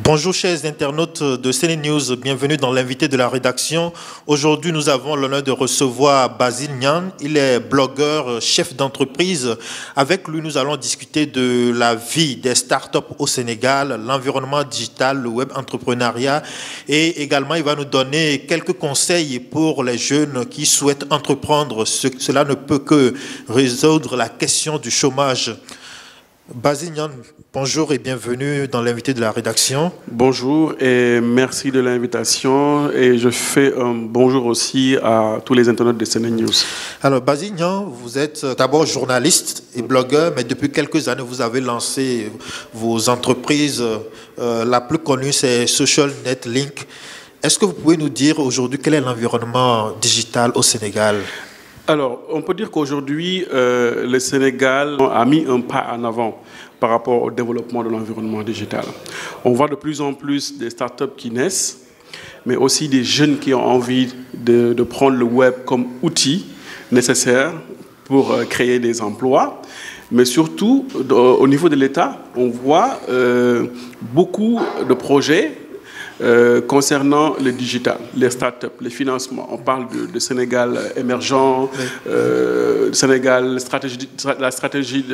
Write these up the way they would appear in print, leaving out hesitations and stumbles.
Bonjour chers internautes de CNews, bienvenue dans l'invité de la rédaction. Aujourd'hui, nous avons l'honneur de recevoir Basile Niane. Il est blogueur, chef d'entreprise. Avec lui, nous allons discuter de la vie des startups au Sénégal, l'environnement digital, le web entrepreneuriat et également, il va nous donner quelques conseils pour les jeunes qui souhaitent entreprendre. Cela ne peut que résoudre la question du chômage. Basile Niane, bonjour et bienvenue dans l'invité de la rédaction. Bonjour et merci de l'invitation et je fais un bonjour aussi à tous les internautes de CNews. Alors Basile Niane, vous êtes d'abord journaliste et blogueur, mais depuis quelques années vous avez lancé vos entreprises. La plus connue c'est Social Net Link. Est-ce que vous pouvez nous dire aujourd'hui quel est l'environnement digital au Sénégal ? Alors, on peut dire qu'aujourd'hui, le Sénégal a mis un pas en avant par rapport au développement de l'environnement digital. On voit de plus en plus des startups qui naissent, mais aussi des jeunes qui ont envie de prendre le web comme outil nécessaire pour créer des emplois. Mais surtout, au niveau de l'État, on voit beaucoup de projets concernant le digital, les startups, les financements. On parle de Sénégal émergent, Sénégal, la stratégie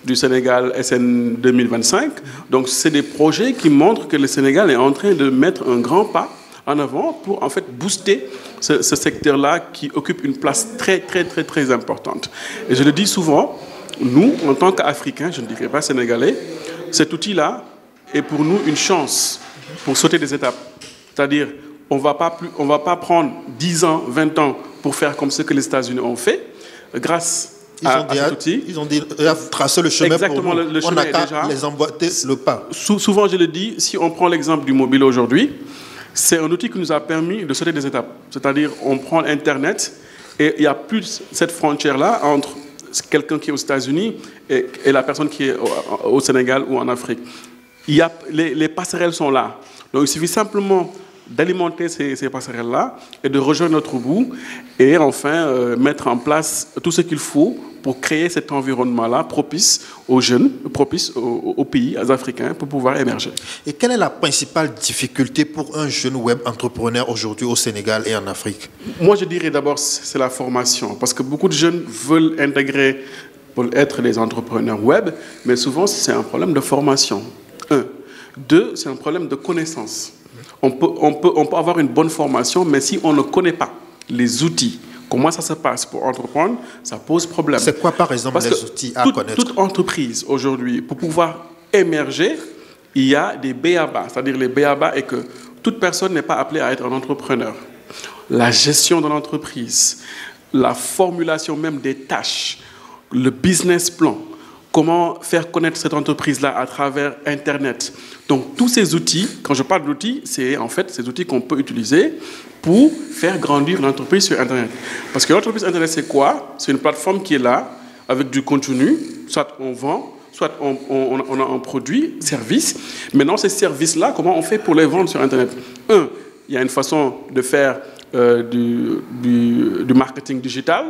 du Sénégal SN 2025. Donc, c'est des projets qui montrent que le Sénégal est en train de mettre un grand pas en avant pour en fait booster ce secteur-là qui occupe une place très, très, très, très importante. Et je le dis souvent, nous, en tant qu'Africains, je ne dirais pas Sénégalais, cet outil-là est pour nous une chance pour sauter des étapes. C'est-à-dire, on ne va pas prendre 10 ans, 20 ans pour faire comme ce que les États-Unis ont fait, grâce à cet outil. Ils ont tracé le chemin. Exactement, pour nous. Le chemin on n'a qu'à les emboîter le pas. Souvent, je le dis, si on prend l'exemple du mobile aujourd'hui, c'est un outil qui nous a permis de sauter des étapes. C'est-à-dire, on prend Internet et il n'y a plus cette frontière-là entre quelqu'un qui est aux États-Unis et la personne qui est au Sénégal ou en Afrique. Les passerelles sont là. Donc il suffit simplement d'alimenter ces passerelles-là et de rejoindre notre bout et enfin mettre en place tout ce qu'il faut pour créer cet environnement-là propice aux jeunes, propice aux pays africains pour pouvoir émerger. Et quelle est la principale difficulté pour un jeune web entrepreneur aujourd'hui au Sénégal et en Afrique? Moi, je dirais d'abord c'est la formation, parce que beaucoup de jeunes veulent intégrer pour être des entrepreneurs web, mais souvent c'est un problème de formation. 1. 2, c'est un problème de connaissance. On peut avoir une bonne formation, mais si on ne connaît pas les outils, comment ça se passe pour entreprendre, ça pose problème. C'est quoi, par exemple, les outils à connaître? Toute entreprise, aujourd'hui, pour pouvoir émerger, il y a des b.a.-ba. C'est-à-dire les b.a.-ba est que toute personne n'est pas appelée à être un entrepreneur. La gestion de l'entreprise, la formulation même des tâches, le business plan, comment faire connaître cette entreprise-là à travers Internet. Donc, tous ces outils, quand je parle d'outils, c'est en fait ces outils qu'on peut utiliser pour faire grandir l'entreprise sur Internet. Parce que l'entreprise Internet, c'est quoi? C'est une plateforme qui est là, avec du contenu, soit on vend, soit on a un produit, service. Maintenant, ces services-là, comment on fait pour les vendre sur Internet? Il y a une façon de faire du marketing digital,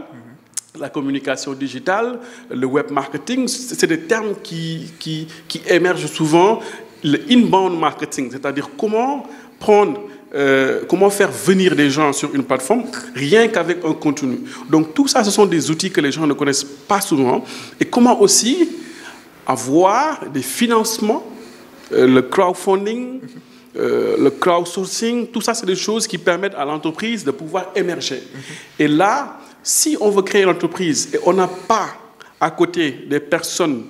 la communication digitale, le web marketing, c'est des termes qui émergent souvent. Le inbound marketing, c'est-à-dire comment faire venir des gens sur une plateforme rien qu'avec un contenu. Donc tout ça, ce sont des outils que les gens ne connaissent pas souvent. Et comment aussi avoir des financements, le crowdfunding, le crowdsourcing, tout ça, c'est des choses qui permettent à l'entreprise de pouvoir émerger. Et là, si on veut créer une entreprise et on n'a pas à côté des personnes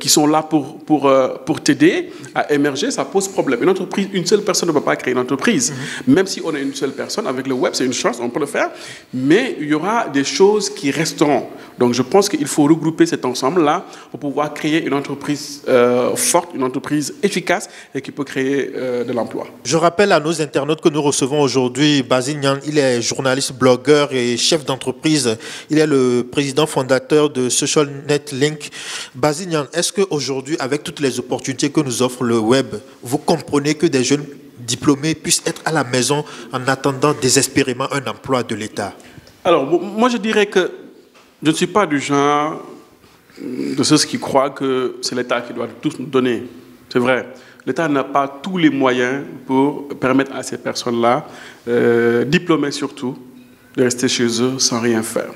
qui sont là pour t'aider à émerger, ça pose problème. Une entreprise, une seule personne ne peut pas créer une entreprise. Même si on est une seule personne, avec le web, c'est une chance, on peut le faire, mais il y aura des choses qui resteront. Donc je pense qu'il faut regrouper cet ensemble-là pour pouvoir créer une entreprise forte, une entreprise efficace et qui peut créer de l'emploi. Je rappelle à nos internautes que nous recevons aujourd'hui Basile Niane. Il est journaliste, blogueur et chef d'entreprise. Il est le président fondateur de Social Net Link. Basile Niane, est-ce qu'aujourd'hui, avec toutes les opportunités que nous offre le web, vous comprenez que des jeunes diplômés puissent être à la maison en attendant désespérément un emploi de l'État? Alors, moi je dirais que je ne suis pas du genre de ceux qui croient que c'est l'État qui doit tous nous donner. C'est vrai. l'État n'a pas tous les moyens pour permettre à ces personnes-là, diplômées surtout, de rester chez eux sans rien faire.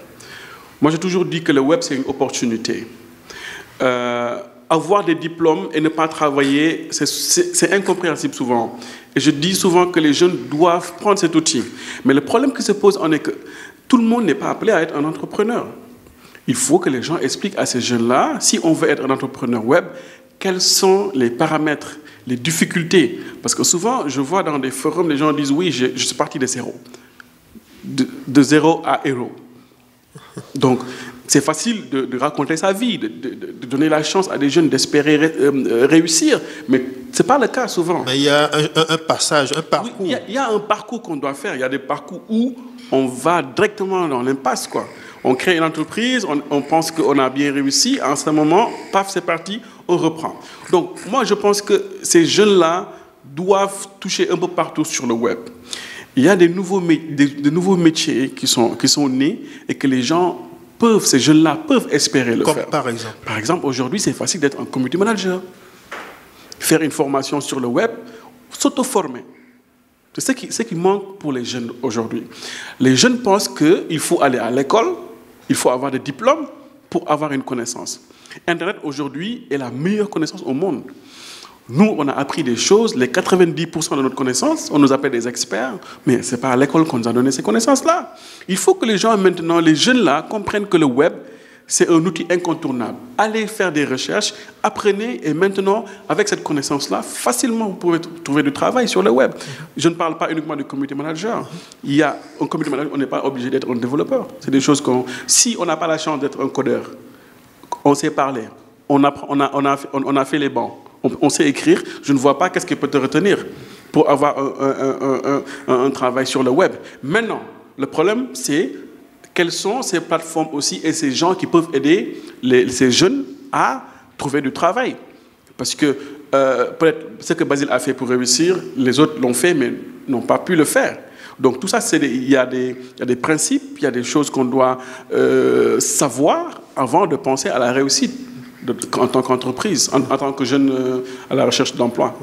Moi, j'ai toujours dit que le web, c'est une opportunité. Avoir des diplômes et ne pas travailler, c'est incompréhensible souvent. Et je dis souvent que les jeunes doivent prendre cet outil. Mais le problème qui se pose, on est que tout le monde n'est pas appelé à être un entrepreneur. Il faut que les gens expliquent à ces jeunes-là, si on veut être un entrepreneur web, quels sont les paramètres, les difficultés. Parce que souvent, je vois dans des forums, les gens disent, oui, je suis parti de zéro. De zéro à héros. Donc, c'est facile de raconter sa vie, de donner la chance à des jeunes d'espérer réussir, mais ce n'est pas le cas souvent. Mais il y a un passage, un parcours. Oui, il y a un parcours qu'on doit faire. Il y a des parcours où on va directement dans l'impasse, quoi. On crée une entreprise, on pense qu'on a bien réussi. À un moment, paf, c'est parti, on reprend. Donc, moi, je pense que ces jeunes-là doivent toucher un peu partout sur le web. Il y a des nouveaux métiers qui sont nés et que les gens ces jeunes-là peuvent espérer le faire. Par exemple. Par exemple, aujourd'hui, c'est facile d'être un community manager. Faire une formation sur le web, s'auto-former. C'est ce qui manque pour les jeunes aujourd'hui. Les jeunes pensent qu'il faut aller à l'école, il faut avoir des diplômes pour avoir une connaissance. Internet, aujourd'hui, est la meilleure connaissance au monde. Nous, on a appris des choses, les 90% de notre connaissance, on nous appelle des experts, mais ce n'est pas à l'école qu'on nous a donné ces connaissances-là. Il faut que les gens maintenant, les jeunes-là, comprennent que le web, c'est un outil incontournable. Allez faire des recherches, apprenez, et maintenant, avec cette connaissance-là, facilement, vous pouvez trouver du travail sur le web. Je ne parle pas uniquement du community manager. Il y a un community manager, on n'est pas obligé d'être un développeur. C'est des choses si on n'a pas la chance d'être un codeur, on sait parler, on a fait les bancs, on sait écrire, je ne vois pas qu'est-ce qui peut te retenir pour avoir un travail sur le web. Maintenant, le problème, c'est quelles sont ces plateformes aussi et ces gens qui peuvent aider ces jeunes à trouver du travail. Parce que peut-être ce que Basile a fait pour réussir, les autres l'ont fait mais n'ont pas pu le faire. Donc tout ça, il y a des principes, il y a des choses qu'on doit savoir avant de penser à la réussite. En tant qu'entreprise, en tant que jeune à la recherche d'emploi.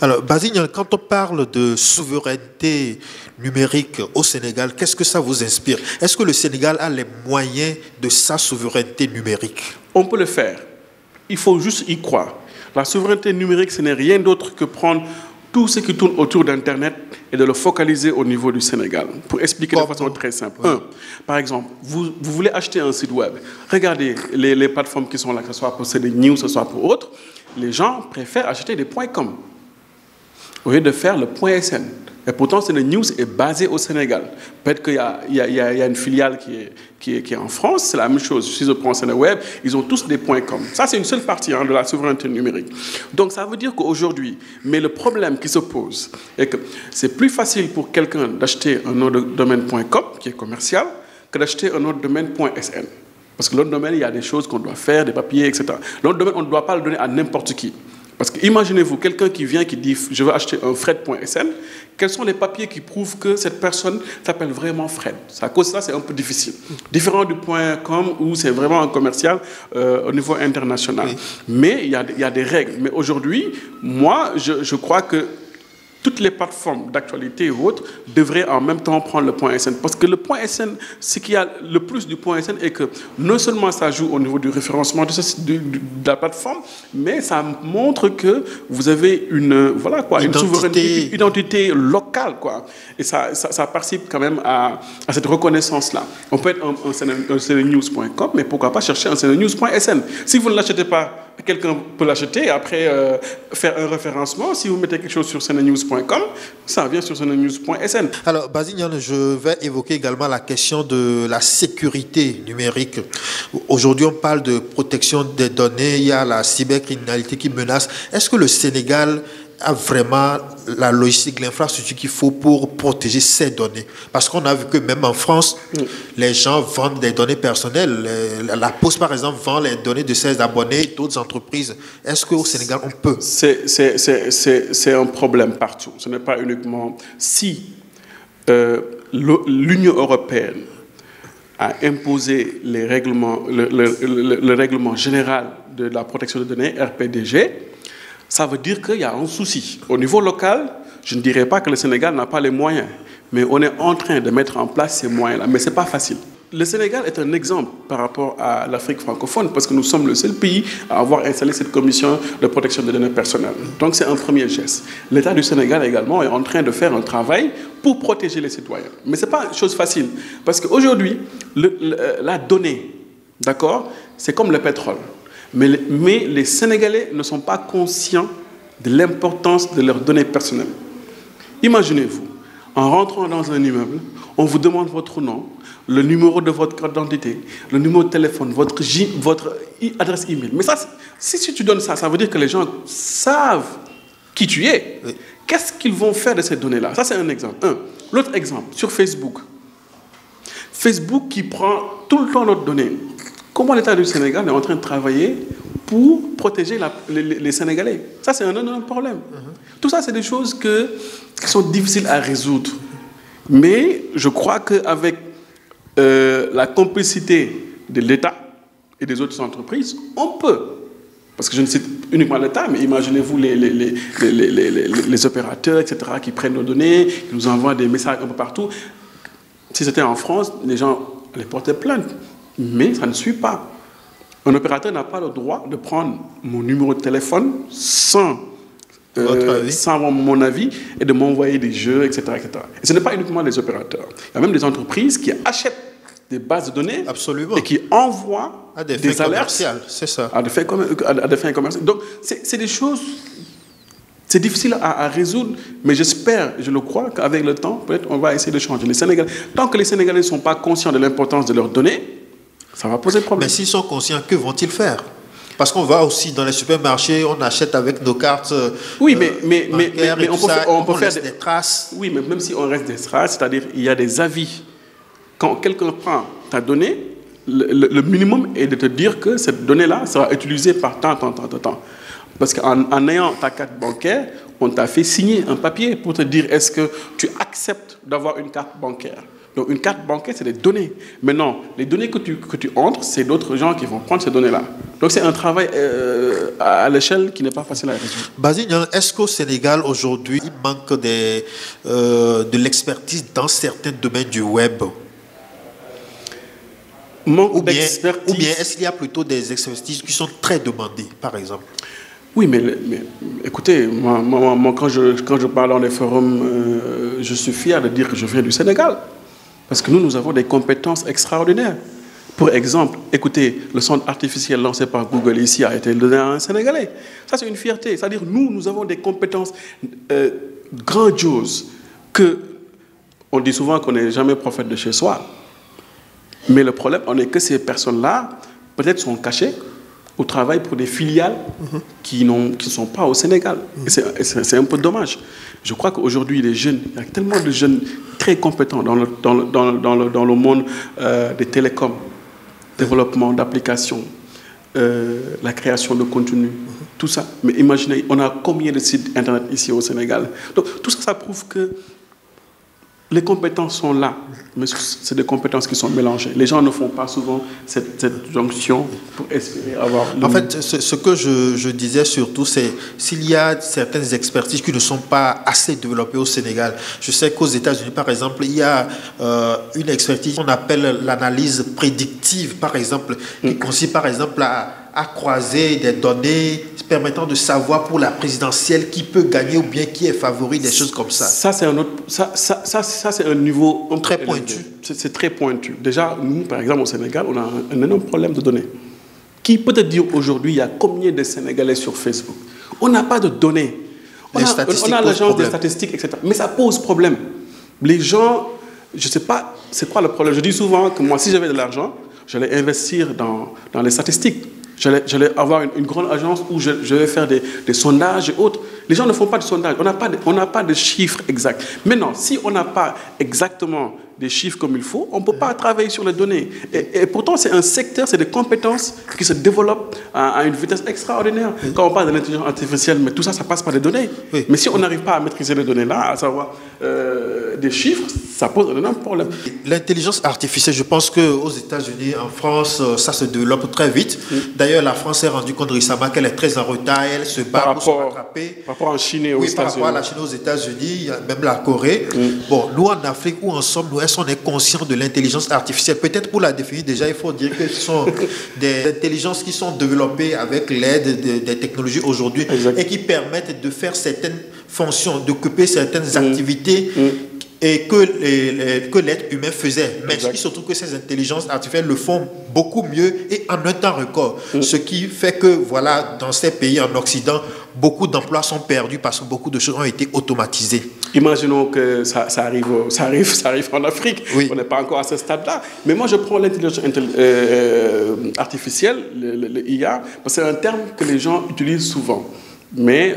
Alors, Basile, quand on parle de souveraineté numérique au Sénégal, qu'est-ce que ça vous inspire? Est-ce que le Sénégal a les moyens de sa souveraineté numérique? On peut le faire. Il faut juste y croire. La souveraineté numérique, ce n'est rien d'autre que prendre tout ce qui tourne autour d'Internet et de le focaliser au niveau du Sénégal. Pour expliquer de façon très simple. Oui. Par exemple, vous voulez acheter un site web. Regardez les plateformes qui sont là, que ce soit pour des news, que ce soit pour autres. Les gens préfèrent acheter des .com au lieu de faire le .sn. Et pourtant, c'est news est basé au Sénégal. Peut-être qu'il y a une filiale qui est en France, c'est la même chose. Si je prends Sénéweb, ils ont tous des .com. Ça, c'est une seule partie de la souveraineté numérique. Donc, ça veut dire qu'aujourd'hui, mais le problème qui se pose est que c'est plus facile pour quelqu'un d'acheter un nom de domaine .com, qui est commercial, que d'acheter un nom de domaine .sn. Parce que l'autre domaine, il y a des choses qu'on doit faire, des papiers, etc. L'autre domaine, on ne doit pas le donner à n'importe qui. Parce que imaginez-vous, quelqu'un qui vient, qui dit « je veux acheter un Fred.sn », quels sont les papiers qui prouvent que cette personne s'appelle vraiment Fred? À cause de ça, c'est un peu difficile. Différent du .com où c'est vraiment un commercial au niveau international. Oui. Mais il y a des règles. Mais aujourd'hui, moi, je crois que toutes les plateformes d'actualité et autres devraient en même temps prendre le .sn. Parce que le .sn, ce qu'il y a le plus du .sn est que non seulement ça joue au niveau du référencement de la plateforme, mais ça montre que vous avez une souveraineté, une identité locale, quoi. Et ça participe quand même à cette reconnaissance-là. On peut être un cnenews.com, mais pourquoi pas chercher un cnenews.sn. Si vous ne l'achetez pas, quelqu'un peut l'acheter et après faire un référencement. Si vous mettez quelque chose sur cnenews.com, ça vient sur cnenews.sn. Alors, Basile, je vais évoquer également la question de la sécurité numérique. Aujourd'hui, on parle de protection des données, il y a la cybercriminalité qui menace. Est-ce que le Sénégal a vraiment la logistique, l'infrastructure qu'il faut pour protéger ces données? Parce qu'on a vu que même en France, les gens vendent des données personnelles. La Poste, par exemple, vend les données de ses abonnés, d'autres entreprises. Est-ce qu'au Sénégal, on peut? C'est un problème partout. Ce n'est pas uniquement... Si l'Union européenne a imposé le règlement général de la protection des données, RPDG, ça veut dire qu'il y a un souci. Au niveau local, je ne dirais pas que le Sénégal n'a pas les moyens, mais on est en train de mettre en place ces moyens-là. Mais ce n'est pas facile. Le Sénégal est un exemple par rapport à l'Afrique francophone parce que nous sommes le seul pays à avoir installé cette commission de protection des données personnelles. Donc c'est un premier geste. L'État du Sénégal également est en train de faire un travail pour protéger les citoyens. Mais ce n'est pas une chose facile parce qu'aujourd'hui, la donnée, d'accord, c'est comme le pétrole. Mais les Sénégalais ne sont pas conscients de l'importance de leurs données personnelles. Imaginez-vous, en rentrant dans un immeuble, on vous demande votre nom, le numéro de votre carte d'identité, le numéro de téléphone, votre adresse email. Mais ça, si tu donnes ça, ça veut dire que les gens savent qui tu es. Oui. Qu'est-ce qu'ils vont faire de ces données-là? Ça, c'est un exemple. L'autre exemple, sur Facebook. Facebook qui prend tout le temps notre donnée. Comment l'État du Sénégal est en train de travailler pour protéger les Sénégalais? Ça, c'est un énorme problème. Tout ça, c'est des choses qui sont difficiles à résoudre. Mais je crois qu'avec la complicité de l'État et des autres entreprises, on peut. Parce que je ne cite uniquement l'État, mais imaginez-vous les opérateurs, etc., qui prennent nos données, qui nous envoient des messages un peu partout. Si c'était en France, les gens allaient porter plainte. Mais ça ne suit pas. Un opérateur n'a pas le droit de prendre mon numéro de téléphone sans mon avis et de m'envoyer des jeux, etc., etc. Et ce n'est pas uniquement les opérateurs. Il y a même des entreprises qui achètent des bases de données. Absolument. Et qui envoient à des fins commerciales, c'est ça. À des fins commerciales. Donc, c'est des choses... C'est difficile à résoudre, mais j'espère, je le crois, qu'avec le temps, peut-être on va essayer de changer. Les Sénégalais, tant que les Sénégalais ne sont pas conscients de l'importance de leurs données, ça va poser problème. Mais s'ils sont conscients, que vont-ils faire? Parce qu'on va aussi dans les supermarchés, on achète avec nos cartes. Oui, mais on peut faire des traces. Oui, mais même si on reste des traces, c'est-à-dire il y a des avis. Quand quelqu'un prend ta donnée, le minimum est de te dire que cette donnée-là sera utilisée par tant. Parce qu'en ayant ta carte bancaire, on t'a fait signer un papier pour te dire est-ce que tu acceptes d'avoir une carte bancaire. Donc une carte bancaire, c'est des données. Mais non, les données que tu entres, c'est d'autres gens qui vont prendre ces données-là. Donc c'est un travail à l'échelle qui n'est pas facile à résoudre. Basile Niang, est-ce qu'au Sénégal, aujourd'hui, il manque de l'expertise dans certains domaines du web? Ou bien est-ce qu'il y a plutôt des expertises qui sont très demandées, par exemple? Oui, mais écoutez, moi quand je parle dans les forums, je suis fier de dire que je viens du Sénégal. Parce que nous avons des compétences extraordinaires. Pour exemple, écoutez, le centre artificiel lancé par Google ici a été donné à un Sénégalais. Ça, c'est une fierté. C'est-à-dire, nous avons des compétences grandioses. On dit souvent qu'on n'est jamais prophète de chez soi. Mais le problème, on est que ces personnes-là, peut-être sont cachées au travail pour des filiales qui ne sont pas au Sénégal. Et c'est un peu dommage. Je crois qu'aujourd'hui, les jeunes, il y a tellement de jeunes très compétents dans le monde des télécoms, développement d'applications, la création de contenu, tout ça. Mais imaginez, on a combien de sites Internet ici au Sénégal? Donc tout ça, ça prouve que les compétences sont là, mais c'est des compétences qui sont mélangées. Les gens ne font pas souvent cette jonction pour espérer avoir... En fait, ce que je disais surtout, c'est s'il y a certaines expertises qui ne sont pas assez développées au Sénégal. Je sais qu'aux États-Unis, par exemple, il y a une expertise qu'on appelle l'analyse prédictive, par exemple, qui consiste, par exemple, à croiser des données permettant de savoir pour la présidentielle qui peut gagner ou bien qui est favori, des choses comme ça. Ça, c'est un autre... Ça c'est un niveau... Très pointu. C'est très pointu. Déjà, nous, par exemple, au Sénégal, on a un énorme problème de données. Qui peut te dire aujourd'hui, il y a combien de Sénégalais sur Facebook? On n'a pas de données. On a l'agence des statistiques, etc. Mais ça pose problème. Les gens, je ne sais pas c'est quoi le problème. Je dis souvent que moi, si j'avais de l'argent, j'allais investir dans les statistiques. J'allais avoir une grande agence où je vais faire des sondages et autres. Les gens ne font pas de sondages. On n'a pas de chiffres exacts. Maintenant, si on n'a pas exactement des chiffres comme il faut, on ne peut pas travailler sur les données. Et pourtant, c'est un secteur, c'est des compétences qui se développent à une vitesse extraordinaire. Quand on parle de l'intelligence artificielle, mais tout ça, ça passe par les données. Oui. Mais si on n'arrive pas à maîtriser les données-là, à savoir des chiffres, ça pose un énorme problème. L'intelligence artificielle, je pense qu'aux États-Unis, en France, ça se développe très vite. D'ailleurs, la France s'est rendue compte récemment qu'elle est très en retard, elle se bat pour se rattraper. Par rapport à la Chine et aux États-Unis. Par rapport à la Chine et aux États-Unis, même la Corée. Bon, nous en Afrique, où en sommes-nous? Est-ce qu'on est conscient de l'intelligence artificielle? Peut-être pour la définir déjà, il faut dire que ce sont des intelligences qui sont développées avec l'aide des technologies aujourd'hui et qui permettent de faire certaines fonctions, d'occuper certaines activités et que l'être humain faisait. Mais il se trouve que ces intelligences artificielles le font beaucoup mieux et en un temps record. Ce qui fait que, voilà, dans ces pays en Occident, beaucoup d'emplois sont perdus parce que beaucoup de choses ont été automatisées. Imaginons que ça arrive en Afrique. Oui. On n'est pas encore à ce stade-là. Mais moi, je prends l'intelligence artificielle, le IA, parce que c'est un terme que les gens utilisent souvent, mais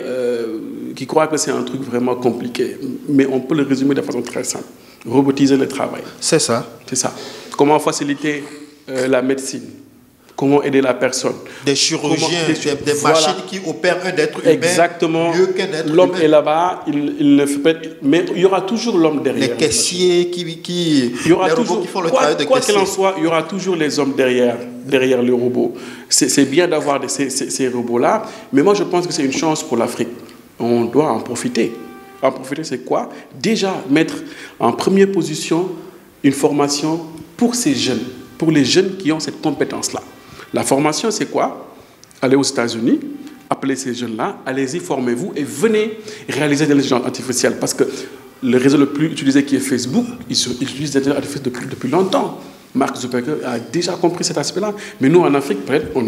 qui croient que c'est un truc vraiment compliqué. Mais on peut le résumer de façon très simple. Robotiser le travail. C'est ça. C'est ça. Comment faciliter la médecine? Comment aider la personne? Des chirurgiens, des machines qui opèrent un être humain. Exactement. Mieux qu'un être humain. L'homme est là-bas, il ne fait pas... Mais il y aura toujours l'homme derrière. Les caissiers il y aura les toujours, robots qui font le travail de caissier. Quoi qu'il en soit, il y aura toujours les hommes derrière les robots. C'est bien d'avoir ces robots-là, mais moi je pense que c'est une chance pour l'Afrique. On doit en profiter. En profiter, c'est quoi? Déjà, mettre en première position une formation pour ces jeunes, pour les jeunes qui ont cette compétence-là. La formation, c'est quoi? Allez aux États-Unis, appelez ces jeunes-là, allez-y, formez-vous et venez réaliser de l'intelligence artificielle. Parce que le réseau le plus utilisé qui est Facebook, il utilise l'intelligence artificielle depuis longtemp. Mark Zuckerberg a déjà compris cet aspect-là. Mais nous, en Afrique, peut-être, on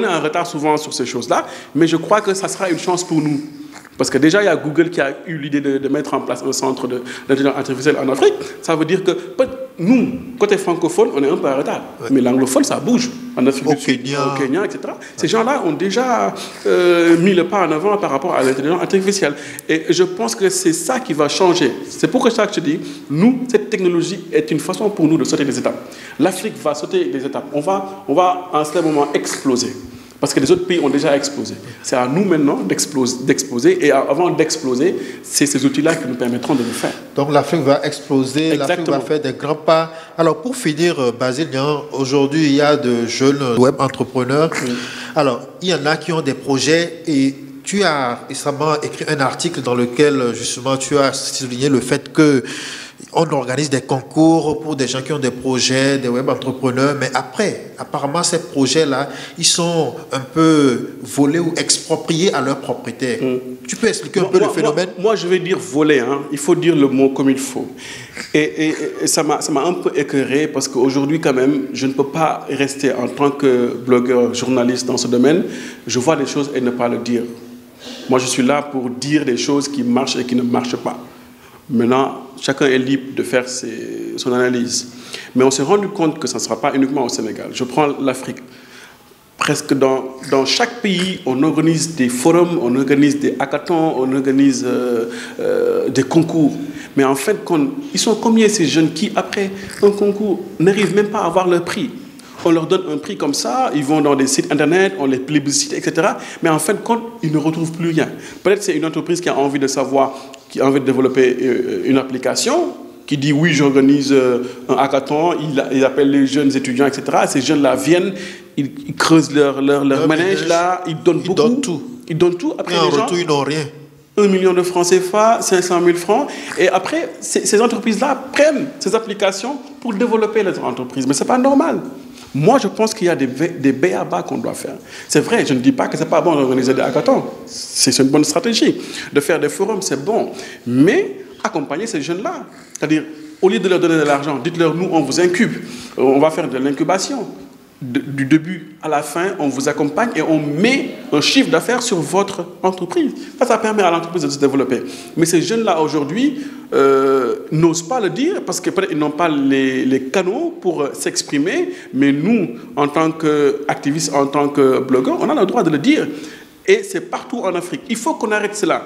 est en retard souvent sur ces choses-là. Mais je crois que ça sera une chance pour nous. Parce que déjà, il y a Google qui a eu l'idée de mettre en place un centre d'intelligence artificielle en Afrique. Ça veut dire que nous, côté francophone, on est un peu en retard. Ouais. Mais l'anglophone, ça bouge. En Afrique du Sud, au Kenya, etc. Ces gens-là ont déjà mis le pas en avant par rapport à l'intelligence artificielle. Et je pense que c'est ça qui va changer. C'est pour ça que je dis, nous, cette technologie est une façon pour nous de sauter des étapes. L'Afrique va sauter des étapes. On va en ce moment exploser. Parce que les autres pays ont déjà explosé. C'est à nous maintenant d'exploser. Et avant d'exploser, c'est ces outils-là qui nous permettront de le faire. Donc l'Afrique va exploser, l'Afrique va faire des grands pas. Alors pour finir, Basile Niang, aujourd'hui il y a de jeunes web entrepreneurs. Alors il y en a qui ont des projets et tu as récemment écrit un article dans lequel justement tu as souligné le fait que on organise des concours pour des gens qui ont des projets, des web entrepreneurs, mais après, apparemment, ces projets-là, ils sont un peu volés ou expropriés à leurs propriétaires. Tu peux expliquer un peu le phénomène? Moi, je vais dire volé, hein. Il faut dire le mot comme il faut. Et ça m'a un peu écœuré parce qu'aujourd'hui, quand même, je ne peux pas rester en tant que blogueur, journaliste dans ce domaine. Je vois des choses et ne pas le dire. Moi, je suis là pour dire des choses qui marchent et qui ne marchent pas. Maintenant, chacun est libre de faire son analyse. Mais on s'est rendu compte que ça ne sera pas uniquement au Sénégal. Je prends l'Afrique. Presque dans chaque pays, on organise des forums, on organise des hackathons, on organise des concours. Mais en fait, ils sont combien ces jeunes qui, après un concours, n'arrivent même pas à avoir leur prix? On leur donne un prix comme ça, ils vont dans des sites internet, on les plébiscite, etc. Mais en fait, ils ne retrouvent plus rien. Peut-être que c'est une entreprise qui a envie de savoir, qui a envie de développer une application, qui dit oui, j'organise un hackathon, il appelle les jeunes étudiants, etc. Ces jeunes-là viennent, ils creusent leur manège là, ils donnent beaucoup. Ils donnent tout. Après, en retour, ils n'ont rien. 1 million de francs CFA, 500 000 francs. Et après, ces entreprises-là prennent ces applications pour développer les entreprises. Mais ce n'est pas normal. Moi, je pense qu'il y a des b.a.-ba qu'on doit faire. C'est vrai, je ne dis pas que ce n'est pas bon d'organiser des hackathons. C'est une bonne stratégie. De faire des forums, c'est bon. Mais accompagner ces jeunes-là. C'est-à-dire, au lieu de leur donner de l'argent, dites-leur, nous, on vous incube. On va faire de l'incubation. Du début à la fin, on vous accompagne et on met un chiffre d'affaires sur votre entreprise. Ça permet à l'entreprise de se développer. Mais ces jeunes-là, aujourd'hui, n'osent pas le dire parce que peut-être ils n'ont pas les canaux pour s'exprimer. Mais nous, en tant qu'activistes, en tant que blogueurs, on a le droit de le dire. Et c'est partout en Afrique. Il faut qu'on arrête cela.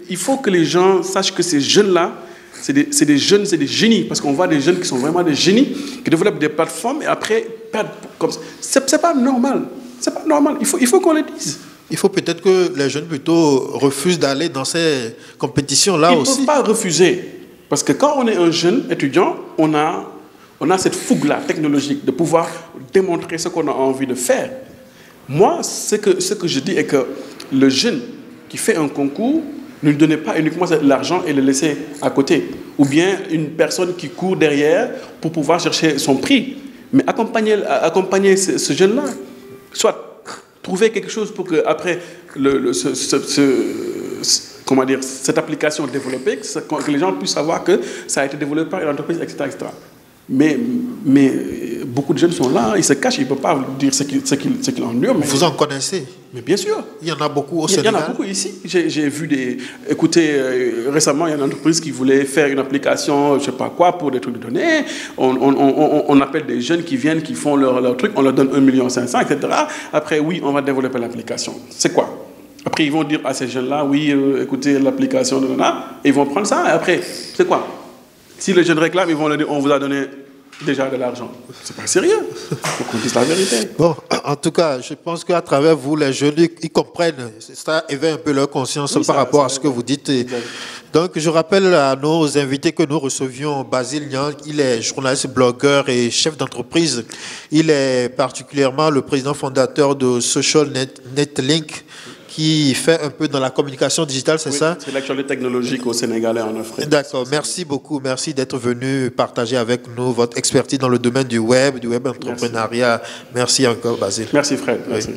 Il faut que les gens sachent que ces jeunes-là, c'est des jeunes, c'est des génies, parce qu'on voit des jeunes qui sont vraiment des génies, qui développent des plateformes et après perdent comme ça. C'est pas normal. C'est pas normal. Il faut qu'on le dise. Il faut peut-être que les jeunes plutôt refusent d'aller dans ces compétitions-là aussi. Ils ne peuvent pas refuser. Parce que quand on est un jeune étudiant, on a cette fougue-là technologique de pouvoir démontrer ce qu'on a envie de faire. Moi, ce que je dis est que le jeune qui fait un concours, ne lui donnez pas uniquement l'argent et le laisser à côté. Ou bien une personne qui court derrière pour pouvoir chercher son prix. Mais accompagner ce jeune-là. Soit trouver quelque chose pour que après comment dire, cette application développée, que les gens puissent savoir que ça a été développé par une entreprise, etc. etc. Mais beaucoup de jeunes sont là, ils se cachent, ils ne peuvent pas dire ce qu'ils endurent. Mais vous en connaissez? Mais bien sûr. Il y en a beaucoup au Sénégal. Il y en a beaucoup ici. J'ai vu écoutez, récemment, il y a une entreprise qui voulait faire une application, je ne sais pas quoi, pour des trucs de données. On appelle des jeunes qui viennent, qui font leur truc, on leur donne 1,5 million, etc. Après, oui, on va développer l'application. C'est quoi? Après, ils vont dire à ces jeunes-là, oui, écoutez, l'application de Nana, et ils vont prendre ça. Et après, c'est quoi? Si les jeunes réclament, ils vont leur dire, on vous a donné déjà de l'argent. C'est pas sérieux. Il faut qu'on dise la vérité. Bon, en tout cas, je pense qu'à travers vous, les jeunes, ils comprennent. Ça éveille un peu leur conscience par rapport à ce que vous dites. Donc, je rappelle à nos invités que nous recevions Basile Nyang. Il est journaliste, blogueur et chef d'entreprise. Il est particulièrement le président fondateur de Social Netlink, qui fait un peu dans la communication digitale, c'est ça? C'est l'actualité technologique au Sénégal et en Afrique. D'accord, merci beaucoup. Merci d'être venu partager avec nous votre expertise dans le domaine du web entrepreneuriat. Merci encore, Basile. Merci Fred. Merci.